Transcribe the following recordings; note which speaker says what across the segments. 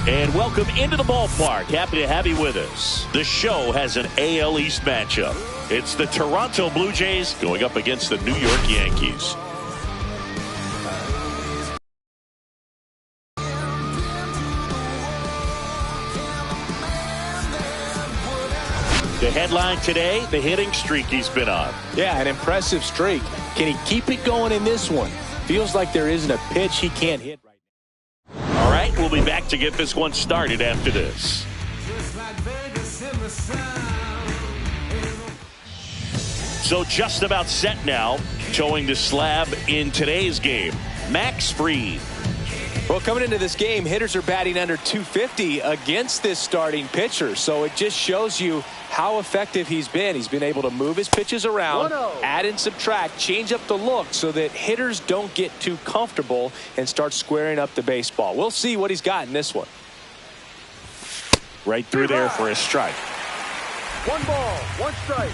Speaker 1: And welcome into the ballpark. Happy to have you with us. The show has an AL East matchup. It's the Toronto Blue Jays going up against the New York Yankees. The headline today, the hitting streak he's been on.
Speaker 2: Yeah, an impressive streak. Can he keep it going in this one? Feels like there isn't a pitch he can't hit right now.
Speaker 1: All right, we'll be back to get this one started after this. So just about set now, towing the slab in today's game, Max Fried.
Speaker 2: Well, coming into this game, hitters are batting under 250 against this starting pitcher. So it just shows you how effective he's been. He's been able to move his pitches around, add and subtract, change up the look so that hitters don't get too comfortable and start squaring up the baseball. We'll see what he's got in this one.
Speaker 1: Right through there for a strike.
Speaker 3: 1 ball, 1 strike.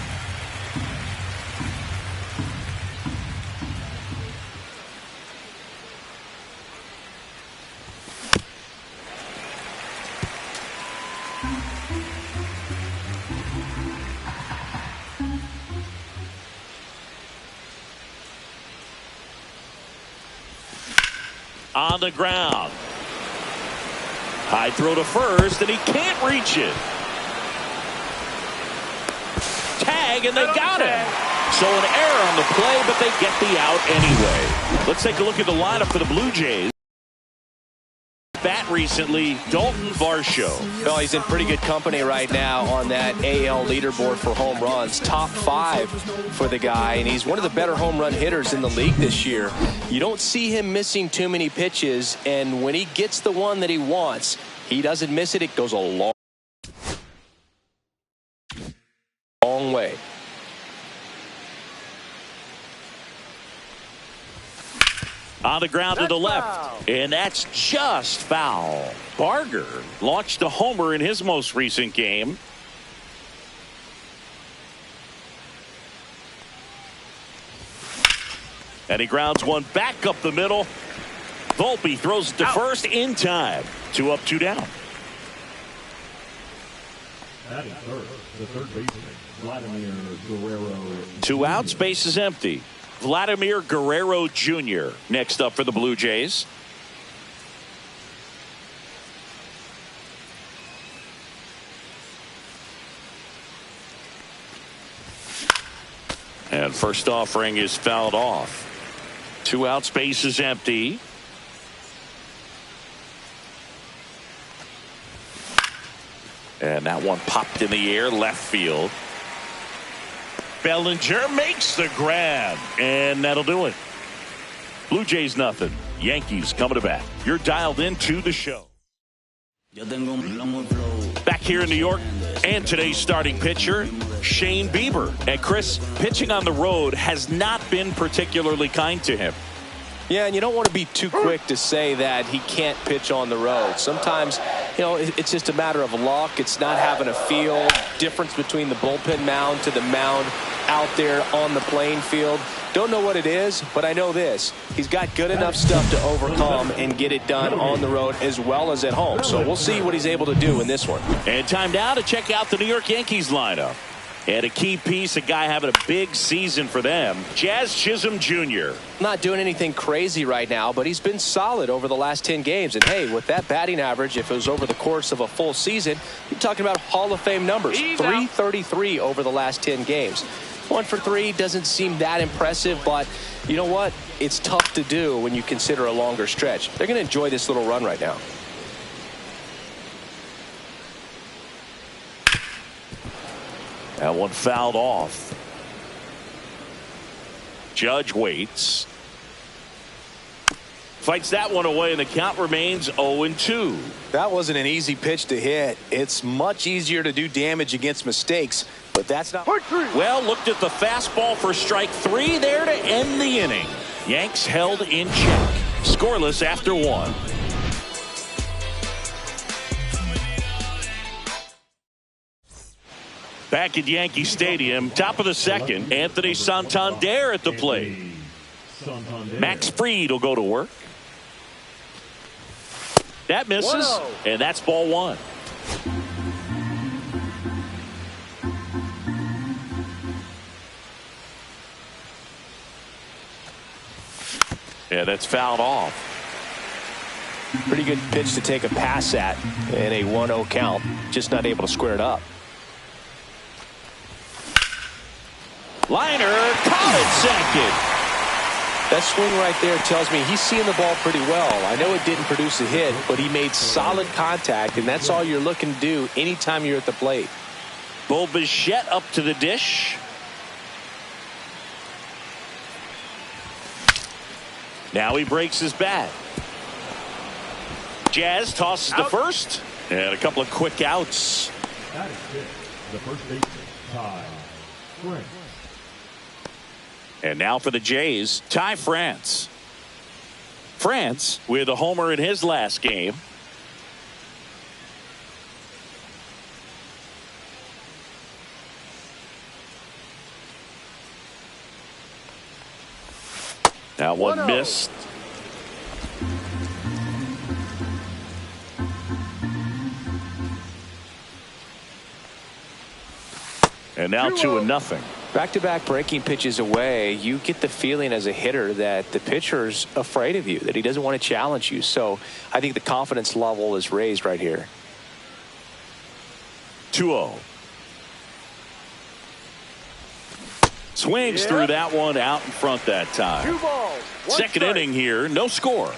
Speaker 1: On the ground. High throw to first, and he can't reach it. Tag, and they got him. So an error on the play, but they get the out anyway. Let's take a look at the lineup for the Blue Jays. Bat recently, Dalton Varsho.
Speaker 2: Well, he's in pretty good company right now on that AL leaderboard for home runs. Top 5 for the guy, and he's one of the better home run hitters in the league this year. You don't see him missing too many pitches, and when he gets the one that he wants, he doesn't miss it. It goes a long way.
Speaker 1: On the ground to the left, and that's just foul. Barger launched a homer in his most recent game. And he grounds one back up the middle. Volpe throws it to first in time. 2 up, 2 down.
Speaker 4: At third, the third baseman, Vladimir Guerrero.
Speaker 1: 2 outs, base is empty. Vladimir Guerrero Jr. next up for the Blue Jays. And first offering is fouled off. 2 outs, base is empty. And that one popped in the air, left field. Bellinger makes the grab, and that'll do it. Blue Jays nothing. Yankees coming to bat. You're dialed into the show. Back here in New York, and today's starting pitcher, Shane Bieber. And Chris, pitching on the road has not been particularly kind to him.
Speaker 2: Yeah, and you don't want to be too quick to say that he can't pitch on the road. Sometimes, you know, it's just a matter of luck. It's not having a feel. Difference between the bullpen mound to the mound out there on the playing field. Don't know what it is, but I know this. He's got good enough stuff to overcome and get it done on the road as well as at home. So we'll see what he's able to do in this one.
Speaker 1: And time now to check out the New York Yankees lineup. And a key piece, a guy having a big season for them, Jazz Chisholm Jr.
Speaker 2: Not doing anything crazy right now, but he's been solid over the last 10 games. And hey, with that batting average, if it was over the course of a full season, you're talking about Hall of Fame numbers. 333 over the last 10 games. 1 for 3 doesn't seem that impressive, but you know what? It's tough to do when you consider a longer stretch. They're going to enjoy this little run right now.
Speaker 1: That one fouled off. Judge waits. Fights that one away, and the count remains 0-2.
Speaker 2: That wasn't an easy pitch to hit. It's much easier to do damage against mistakes, but that's not.
Speaker 1: Well, looked at the fastball for strike 3 there to end the inning. Yanks held in check. Scoreless after 1. Back at Yankee Stadium, top of the second, Anthony Santander at the plate. Max Fried will go to work. That misses,
Speaker 3: 1-0.
Speaker 1: and that's ball one. Yeah, that's fouled off.
Speaker 2: Pretty good pitch to take a pass at in a 1-0 count. Just not able to square it up.
Speaker 1: Liner, caught it second.
Speaker 2: That swing right there tells me he's seeing the ball pretty well. I know it didn't produce a hit, but he made solid contact, and that's all you're looking to do anytime you're at the plate.
Speaker 1: Bo Bichette up to the dish. Now he breaks his bat. Jazz tosses to first, and a couple of quick outs.
Speaker 4: That is it. The first baseman, Ty France.
Speaker 1: And now for the Jays, Ty France. France with a homer in his last game. That one
Speaker 3: 1-0.
Speaker 1: missed. And now 2-0.
Speaker 2: Back-to-back breaking pitches away, you get the feeling as a hitter that the pitcher's afraid of you, that he doesn't want to challenge you. So I think the confidence level is raised right here.
Speaker 1: 2-0. Swings through that one out in front that time.
Speaker 3: 2 balls. 1
Speaker 1: Second
Speaker 3: strike.
Speaker 1: inning here, no score.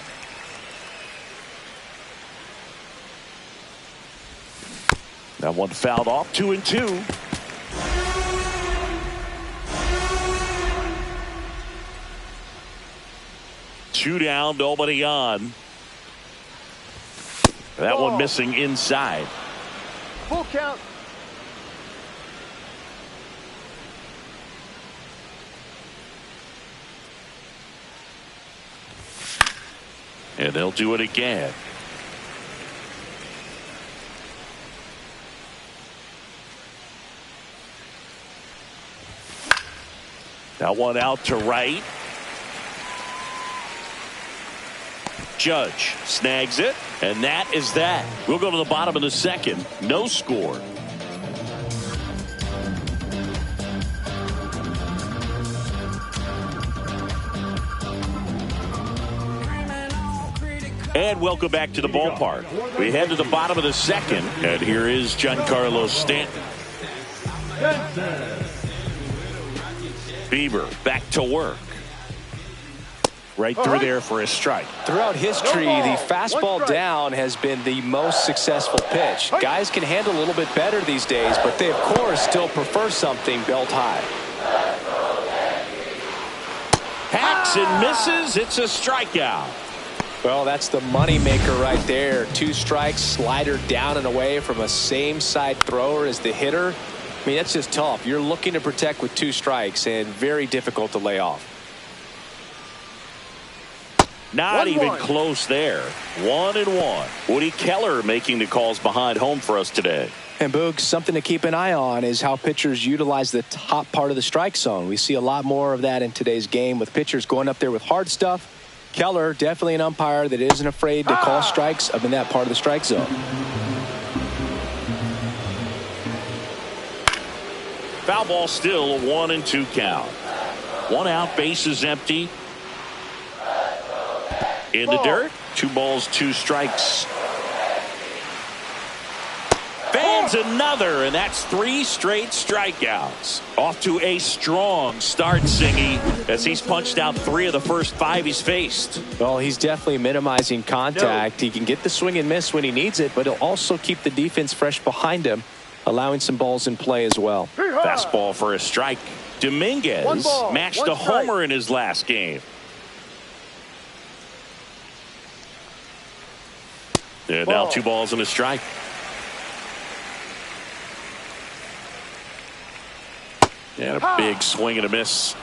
Speaker 1: That one fouled off, 2-2. Two down, nobody on. That one missing inside.
Speaker 3: Full count.
Speaker 1: And they'll do it again. That one out to right. Judge snags it, and that is that. We'll go to the bottom of the second. No score. And welcome back to the ballpark. We head to the bottom of the second, and here is Giancarlo Stanton. Bieber back to work. Right through there for a strike.
Speaker 2: Throughout history, the fastball down has been the most successful pitch. Guys can handle a little bit better these days, but they, of course, still prefer something belt high.
Speaker 1: Hacks and misses. It's a strikeout.
Speaker 2: Well, that's the money maker right there. 2 strikes, slider down and away from a same side thrower as the hitter. I mean, that's just tough. You're looking to protect with 2 strikes and very difficult to lay off.
Speaker 1: Not
Speaker 3: 1-1.
Speaker 1: even close there. 1-1. Woody Keller making the calls behind home for us today.
Speaker 2: And Boog, something to keep an eye on is how pitchers utilize the top part of the strike zone. We see a lot more of that in today's game with pitchers going up there with hard stuff. Keller, definitely an umpire that isn't afraid to call strikes up in that part of the strike zone.
Speaker 1: Foul ball still, a 1-2 count. 1 out, base is empty. In the dirt. 2 balls, 2 strikes. Fans another, and that's 3 straight strikeouts. Off to a strong start, Singy, as he's punched out 3 of the first 5 he's faced.
Speaker 2: Well, he's definitely minimizing contact. He can get the swing and miss when he needs it, but he'll also keep the defense fresh behind him, allowing some balls in play as well.
Speaker 1: Fastball for a strike. Dominguez
Speaker 3: 1 ball,
Speaker 1: matched
Speaker 3: 1
Speaker 1: a homer in his last game. And now 2 balls and a strike. And a big swing and a miss.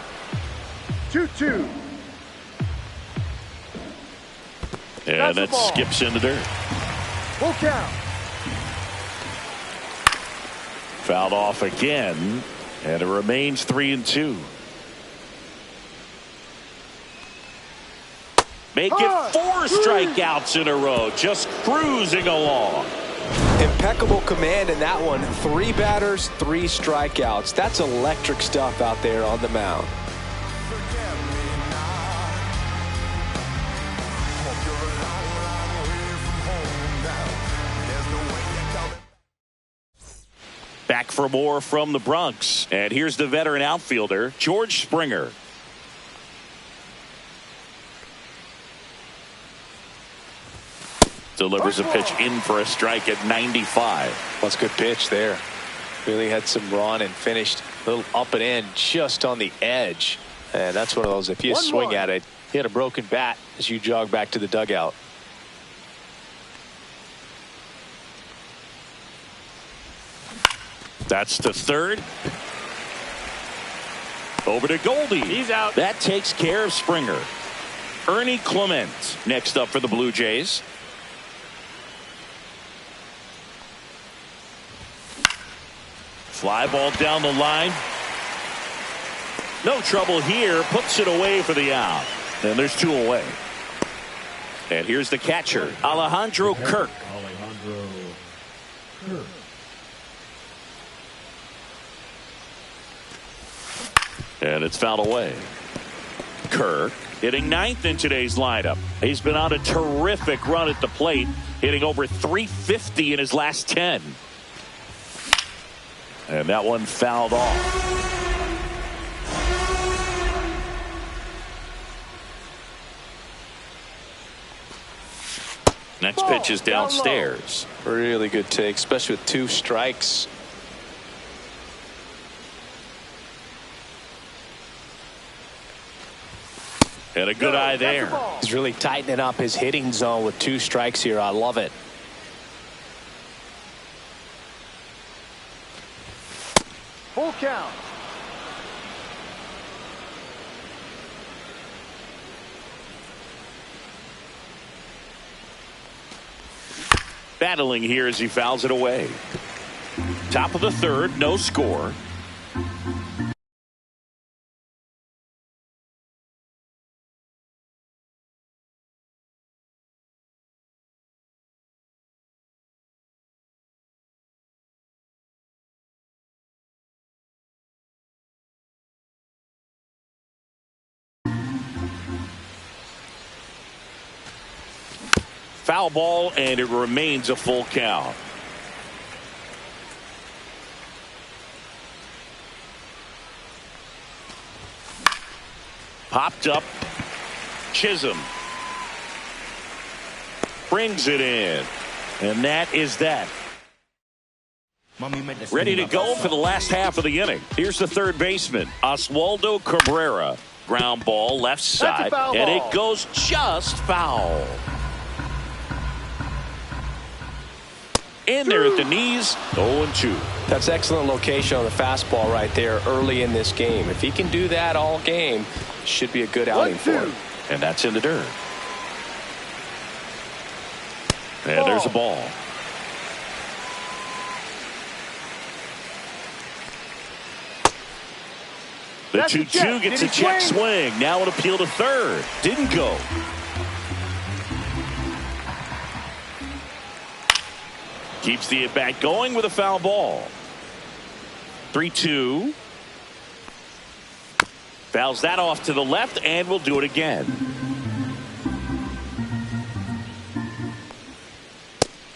Speaker 3: 2-2.
Speaker 1: And that skips in the dirt.
Speaker 3: Full count.
Speaker 1: Fouled off again. And it remains 3-2. Make it 4 strikeouts in a row, just cruising along.
Speaker 2: Impeccable command in that one. 3 batters, 3 strikeouts. That's electric stuff out there on the mound.
Speaker 1: Back for more from the Bronx. And here's the veteran outfielder, George Springer. Delivers a pitch in for a strike at 95.
Speaker 2: That's a good pitch there. Really had some run and finished a little up and in just on the edge. And that's one of those, if you swing at it, you hit a broken bat as you jog back to the dugout.
Speaker 1: That's the third. Over to Goldie.
Speaker 5: He's out.
Speaker 1: That takes care of Springer. Ernie Clement next up for the Blue Jays. Fly ball down the line. No trouble here. Puts it away for the out. And there's 2 away. And here's the catcher, Alejandro Kirk.
Speaker 4: Alejandro Kirk.
Speaker 1: And it's fouled away. Kirk hitting 9th in today's lineup. He's been on a terrific run at the plate, hitting over 350 in his last 10. And that one fouled off. Next pitch is downstairs.
Speaker 2: Really good take, especially with 2 strikes.
Speaker 1: And a good eye there.
Speaker 2: He's really tightening up his hitting zone with 2 strikes here. I love it.
Speaker 3: Full count.
Speaker 1: Battling here as he fouls it away. Top of the third, no score. Foul ball, and it remains a full count. Popped up. Chisholm brings it in, and that is that. Ready to go for the last half of the inning. Here's the third baseman, Oswaldo Cabrera. Ground ball left side, and it goes just foul. In there at the knees, 0-2.
Speaker 2: That's excellent location on the fastball right there early in this game. If he can do that all game, should be a good outing for him.
Speaker 1: And that's in the dirt. And there's a ball. The 2-2 gets a check swing. Now an appeal to third. Didn't go. Keeps the at-bat going with a foul ball. 3-2. Fouls that off to the left, and will do it again.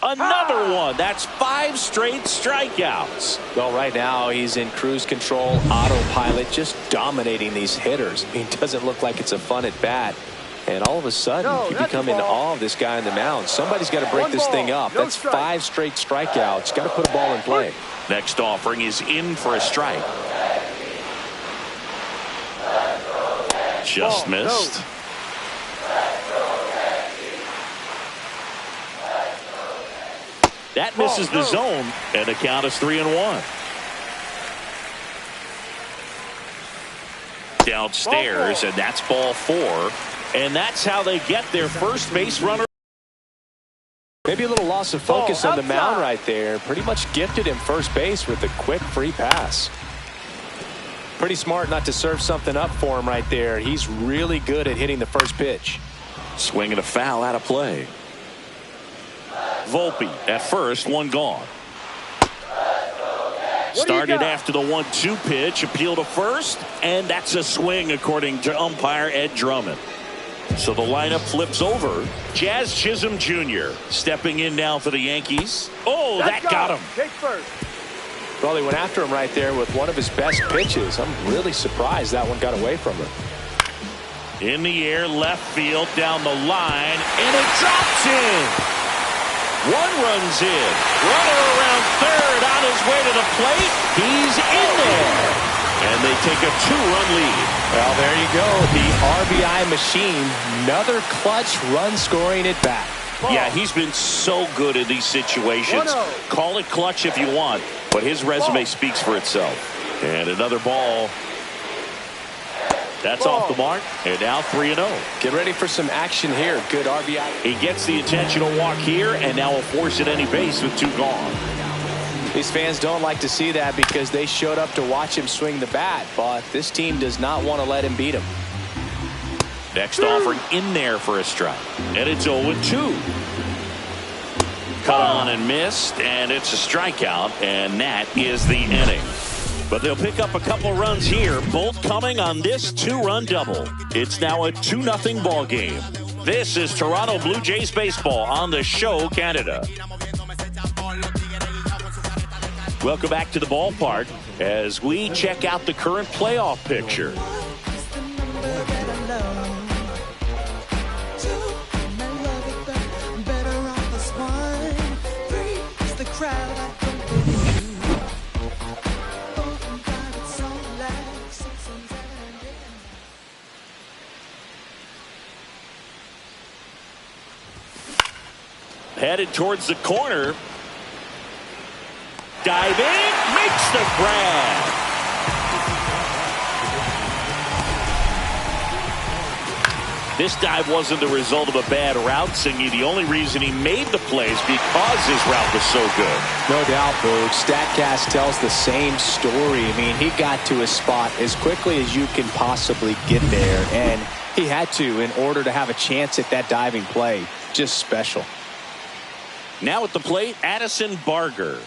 Speaker 1: Another one. That's 5 straight strikeouts.
Speaker 2: Well, right now he's in cruise control, autopilot, just dominating these hitters. I mean, it doesn't look like it's a fun at bat. And all of a sudden, you become in awe of this guy on the mound. Somebody's got to break this thing up. That's 5 straight strikeouts. Got to put a ball in play.
Speaker 1: Next offering is in for a strike. Just missed. That misses the zone, and the count is 3-1. Downstairs, and that's ball 4. And that's how they get their first base runner.
Speaker 2: Maybe a little loss of focus on the mound right there. Pretty much gifted him first base with a quick free pass. Pretty smart not to serve something up for him right there. He's really good at hitting the first pitch.
Speaker 1: Swing and a foul out of play. Volpe at first, one gone. Started after the 1-2 pitch, appeal to first, and that's a swing according to umpire Ed Drummond. So the lineup flips over. Jazz Chisholm Jr. stepping in now for the Yankees. Oh, that got him.
Speaker 3: Take first.
Speaker 2: Well, he went after him right there with one of his best pitches. I'm really surprised that one got away from him.
Speaker 1: In the air, left field, down the line, and it drops in. One runs in. Runner around third on his way to the plate. He's in there. And they take a 2-run lead.
Speaker 2: Well, there you go. The RBI machine. Another clutch run scoring at bat.
Speaker 1: Yeah, he's been so good in these situations.
Speaker 3: 1-0.
Speaker 1: Call it clutch if you want, but his resume speaks for itself. And another ball. That's off the mark, and now 3-0.
Speaker 2: Get ready for some action here. Good RBI.
Speaker 1: He gets the intentional walk here, and now will force at any base with 2 gone.
Speaker 2: These fans don't like to see that because they showed up to watch him swing the bat, but this team does not want to let him beat him.
Speaker 1: Next offering in there for a strike, and it's 0-2. Cut on and missed, and it's a strikeout, and that is the inning. But they'll pick up a couple runs here, both coming on this 2-run double. It's now a 2-0 ball game. This is Toronto Blue Jays baseball on the Show Canada. Welcome back to the ballpark as we check out the current playoff picture. Headed towards the corner. Diving, makes the grab. This dive wasn't the result of a bad route, Singy. The only reason he made the play is because his route was so good.
Speaker 2: No doubt, Boog. StatCast tells the same story. I mean, he got to his spot as quickly as you can possibly get there, and he had to in order to have a chance at that diving play. Just special.
Speaker 1: Now at the plate, Addison Barger.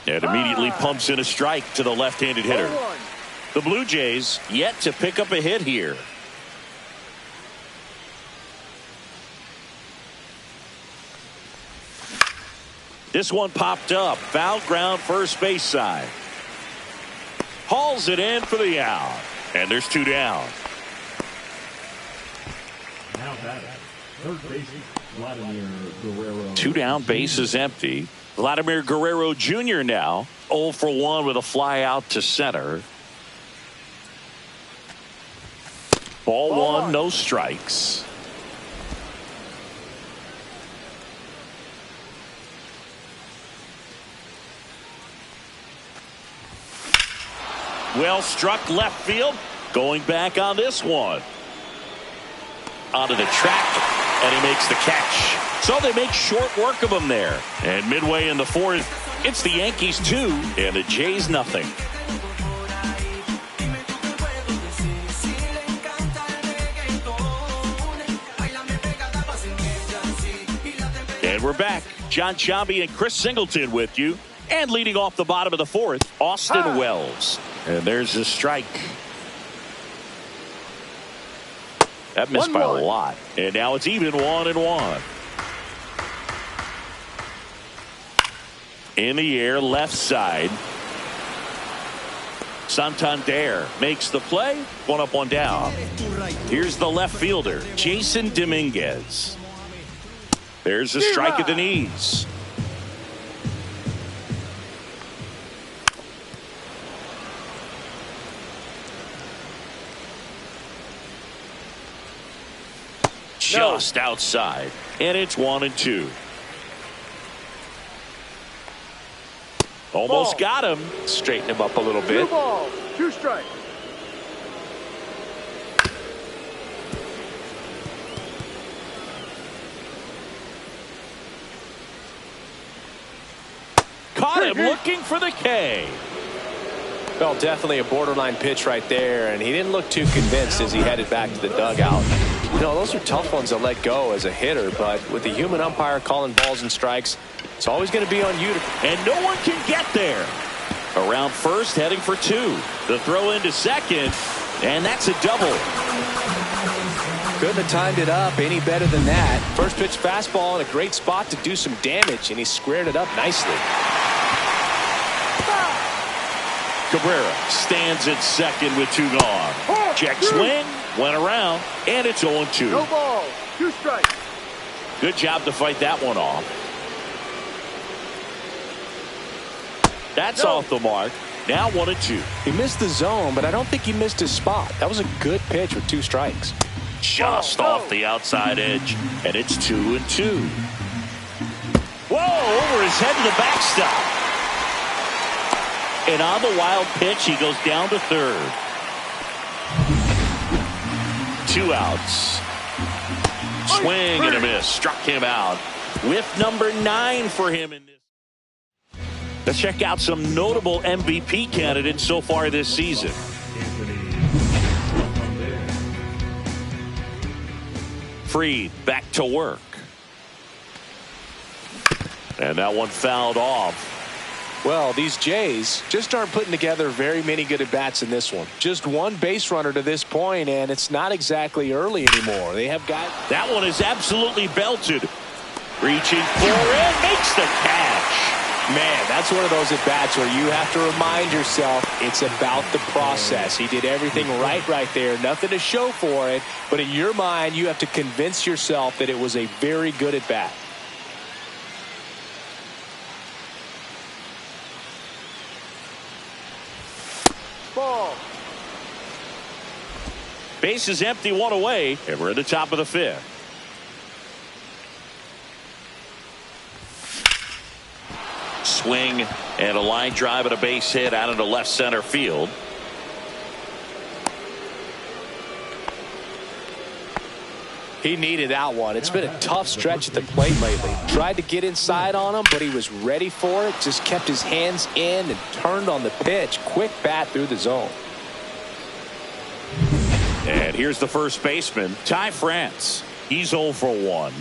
Speaker 1: And immediately pumps in a strike to the left-handed hitter. The Blue Jays yet to pick up a hit here. This one popped up. Foul ground first base side. Hauls it in for the out. And there's 2 down.
Speaker 4: Now batting, third baseman Vladimir Guerrero.
Speaker 1: 2 down, base is empty. Vladimir Guerrero Jr. now 0 for 1 with a fly out to center. Ball 1, no strikes. Well struck left field. Going back on this one. Onto the track, and he makes the catch. So they make short work of him there. And midway in the 4th, it's the Yankees 2 and the Jays nothing. And we're back. John Sciambi and Chris Singleton with you. And leading off the bottom of the 4th, Austin Wells. And there's a strike. That missed by a lot. And now it's even 1-1. In the air, left side. Santander makes the play. 1 up, 1 down. Here's the left fielder, Jason Dominguez. There's a strike at the knees. Just outside. And it's 1-2. Almost got him. Straighten him up a little bit.
Speaker 3: 2 balls, 2 strikes.
Speaker 1: Caught him looking for the K.
Speaker 2: Well, definitely a borderline pitch right there, and he didn't look too convinced as he headed back to the dugout. No, those are tough ones to let go as a hitter, but with the human umpire calling balls and strikes, it's always going to be on you.
Speaker 1: And no one can get there. Around first, heading for two. The throw into second, and that's a double.
Speaker 2: Couldn't have timed it up any better than that. First pitch fastball in a great spot to do some damage, and he squared it up nicely.
Speaker 1: Cabrera stands at second with two gone. Check swing, went around, and it's 0-2.
Speaker 3: No ball. 2 strikes.
Speaker 1: Good job to fight that one off. That's off the mark. Now 1-2.
Speaker 2: He missed the zone, but I don't think he missed his spot. That was a good pitch with 2 strikes.
Speaker 1: Just off the outside edge, and it's 2-2. Whoa, over his head to the backstop. And on the wild pitch, he goes down to third. 2 outs. Swing and a miss. Struck him out. Whiff number 9 for him in this. Let's check out some notable MVP candidates so far this season. Fried back to work. And that one fouled off.
Speaker 2: Well, these Jays just aren't putting together very many good at-bats in this one. Just one base runner to this point, and it's not exactly early anymore. They have got...
Speaker 1: That one is absolutely belted. Reaching for it, makes the catch.
Speaker 2: Man, that's one of those at-bats where you have to remind yourself it's about the process. He did everything right there. Nothing to show for it, but in your mind, you have to convince yourself that it was a very good at-bat.
Speaker 3: Ball.
Speaker 1: Base is empty, 1 away, and we're at the top of the 5th. Swing and a line drive and a base hit out into left center field.
Speaker 2: He needed that one. It's been a tough stretch at the plate lately. Tried to get inside on him, but he was ready for it. Just kept his hands in and turned on the pitch. Quick bat through the zone.
Speaker 1: And here's the first baseman, Ty France. He's 0 for 1.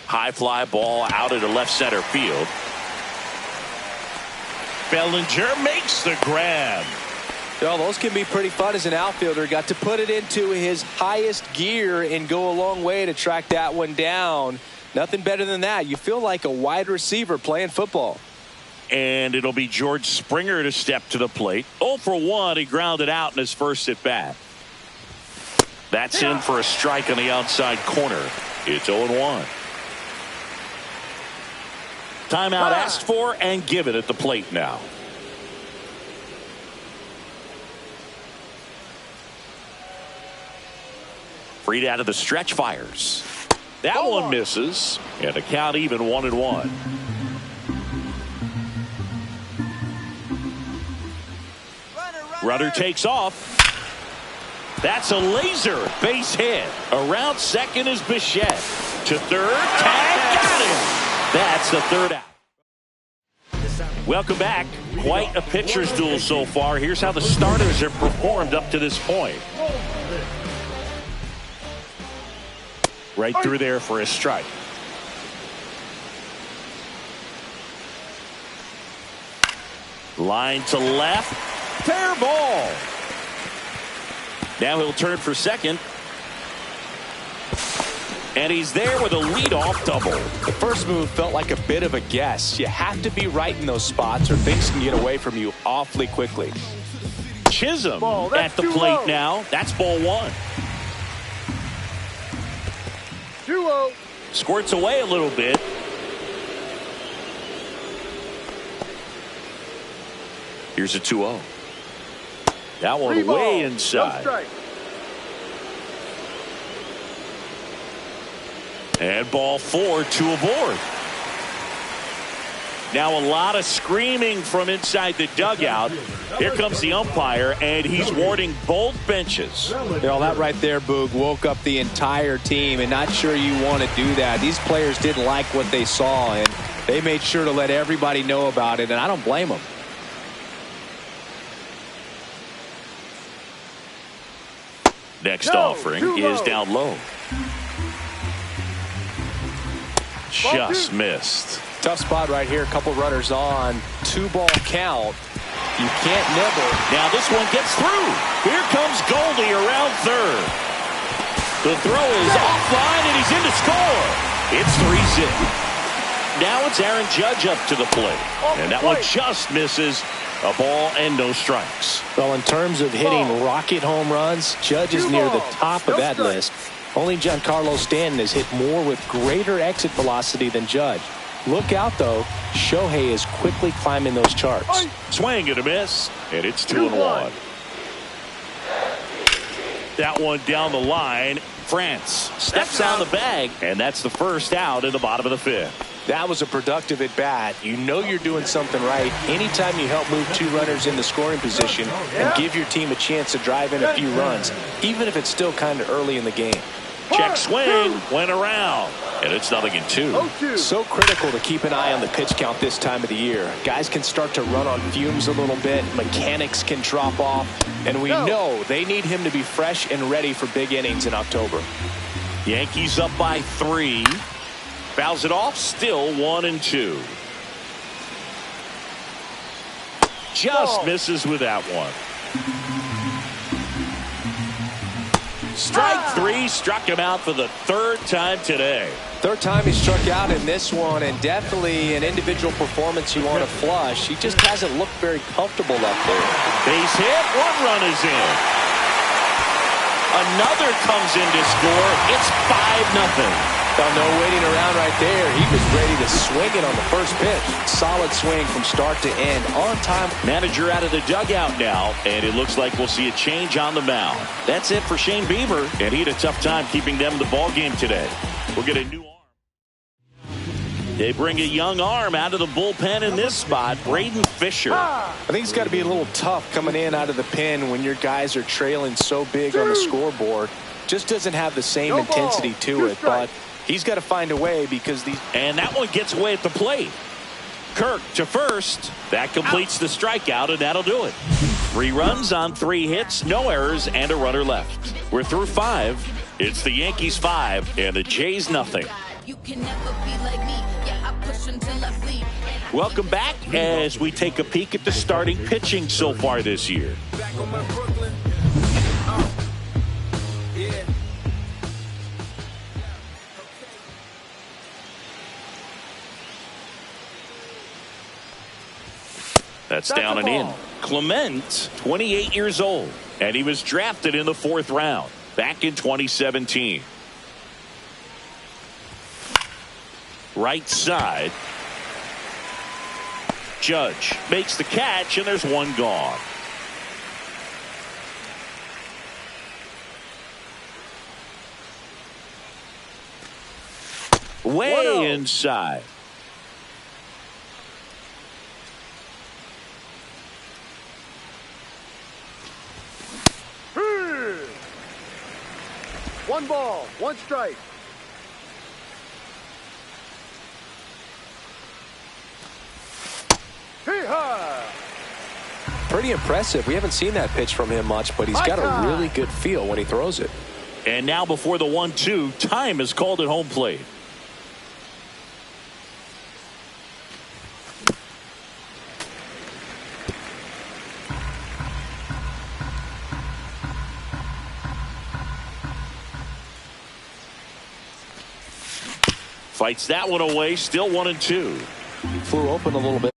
Speaker 1: High fly ball out into left center field. Bellinger makes the grab.
Speaker 2: Well, those can be pretty fun as an outfielder. Got to put it into his highest gear and go a long way to track that one down. Nothing better than that. You feel like a wide receiver playing football.
Speaker 1: And it'll be George Springer to step to the plate. 0 for 1. He grounded out in his first at bat. That's in for a strike on the outside corner. It's 0-1. Timeout asked for and given at the plate now. Fried out of the stretch, fires. That one misses, and the count even 1-1. Runner takes off. That's a laser base hit. Around second is Bichette. To third, tag, got him. That's the third out. Welcome back. Quite a pitcher's duel so far. Here's how the starters have performed up to this point. Right through there for a strike. Line to left. Fair ball. Now he'll turn for second. And he's there with a leadoff double.
Speaker 2: The first move felt like a bit of a guess. You have to be right in those spots or things can get away from you awfully quickly.
Speaker 1: Chisholm at the plate now. That's ball 1.
Speaker 3: 2-0.
Speaker 1: Squirts away a little bit. Here's a 2-0. That one way inside.
Speaker 3: No strike.
Speaker 1: And ball 4, 2 aboard. Now a lot of screaming from inside the dugout. Here comes the umpire, and he's warning both benches.
Speaker 2: You know, that right there, Boog, woke up the entire team, and not sure you want to do that. These players didn't like what they saw, and they made sure to let everybody know about it, and I don't blame them.
Speaker 1: Next
Speaker 3: No,
Speaker 1: offering
Speaker 3: too
Speaker 1: is
Speaker 3: low.
Speaker 1: down low. Just missed.
Speaker 2: Tough spot right here. A couple runners on. 2-ball count. You can't nibble.
Speaker 1: Now this one gets through. Here comes Goldie around third. The throw is offline, and he's in to score. It's 3-zip. Now it's Aaron Judge up to the plate. And that one just misses. A ball and no strikes.
Speaker 2: Well, in terms of hitting rocket home runs, Judge is near the top of that list. Only Giancarlo Stanton has hit more with greater exit velocity than Judge. Look out, though. Shohei is quickly climbing those charts.
Speaker 1: Swing and a miss, and it's 2-1. That one down the line. France steps on the bag, and that's the first out in the bottom of the fifth.
Speaker 2: That was a productive at bat. You know you're doing something right anytime you help move 2 runners in the scoring position and give your team a chance to drive in a few runs, even if it's still kind of early in the game.
Speaker 1: Check swing, went around, and it's 0-2.
Speaker 2: So critical to keep an eye on the pitch count this time of the year. Guys can start to run on fumes a little bit. Mechanics can drop off, and we know they need him to be fresh and ready for big innings in October.
Speaker 1: Yankees up by 3. Fouls it off, still 1-2. Just misses with that one. Strike 3, struck him out for the 3rd time today.
Speaker 2: 3rd time he struck out in this one, and definitely an individual performance you want to flush. He just hasn't looked very comfortable up there.
Speaker 1: Base hit, 1 run is in. Another comes in to score. It's 5-0.
Speaker 2: Well, no waiting around right there. He was ready to swing it on the first pitch. Solid swing from start to end, on time.
Speaker 1: Manager out of the dugout now, and it looks like we'll see a change on the mound. That's it for Shane Bieber, and he had a tough time keeping them in the ball game today. We'll get a new arm. They bring a young arm out of the bullpen in this spot, Braden Fisher.
Speaker 2: I think it's got to be a little tough coming in out of the pen when your guys are trailing so big on the scoreboard. Just doesn't have the same intensity to it, but he's got to find a way because these.
Speaker 1: And that one gets away at the plate. Kirk to first. That completes the strikeout, and that'll do it. 3 runs on 3 hits, no errors, and a runner left. We're through 5. It's the Yankees 5 and the Jays nothing. Welcome back as we take a peek at the starting pitching so far this year. That's down and in. Clement, 28 years old, and he was drafted in the 4th round back in 2017. Right side. Judge makes the catch, and there's 1 gone. Way inside.
Speaker 3: One ball, 1 strike.
Speaker 2: Pretty impressive. We haven't seen that pitch from him much, but he's got a really good feel when he throws it.
Speaker 1: And now before the 1-2, time is called at home plate. Fights that one away, still 1-2.
Speaker 2: Flew open a little bit.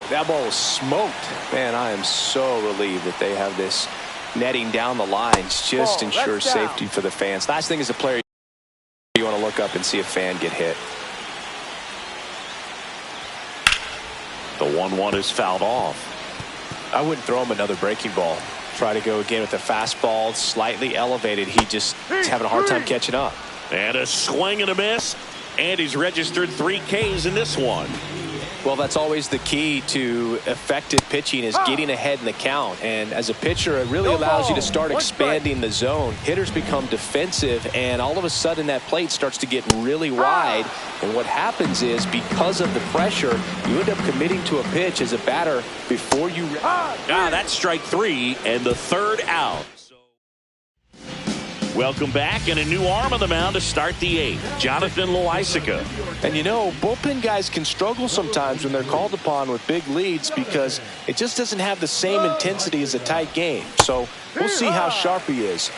Speaker 2: That ball was smoked. Man, I am so relieved that they have this netting down the lines. Just ensures safety for the fans. Last thing as a player, you want to look up and see a fan get hit.
Speaker 1: The 1-1 is fouled off.
Speaker 2: I wouldn't throw him another breaking ball. Try to go again with a fastball slightly elevated. He just is having a hard time catching up.
Speaker 1: And a swing and a miss. And he's registered 3 Ks in this one.
Speaker 2: Well, that's always the key to effective pitching is getting ahead in the count. And as a pitcher, it really allows you to start expanding the zone. Hitters become defensive, and all of a sudden that plate starts to get really wide. And what happens is, because of the pressure, you end up committing to a pitch as a batter before you...
Speaker 1: That's strike 3 and the third out. Welcome back, and a new arm on the mound to start the 8th, Jonathan Loaisiga.
Speaker 2: And you know, bullpen guys can struggle sometimes when they're called upon with big leads because it just doesn't have the same intensity as a tight game. So we'll see how sharp he is.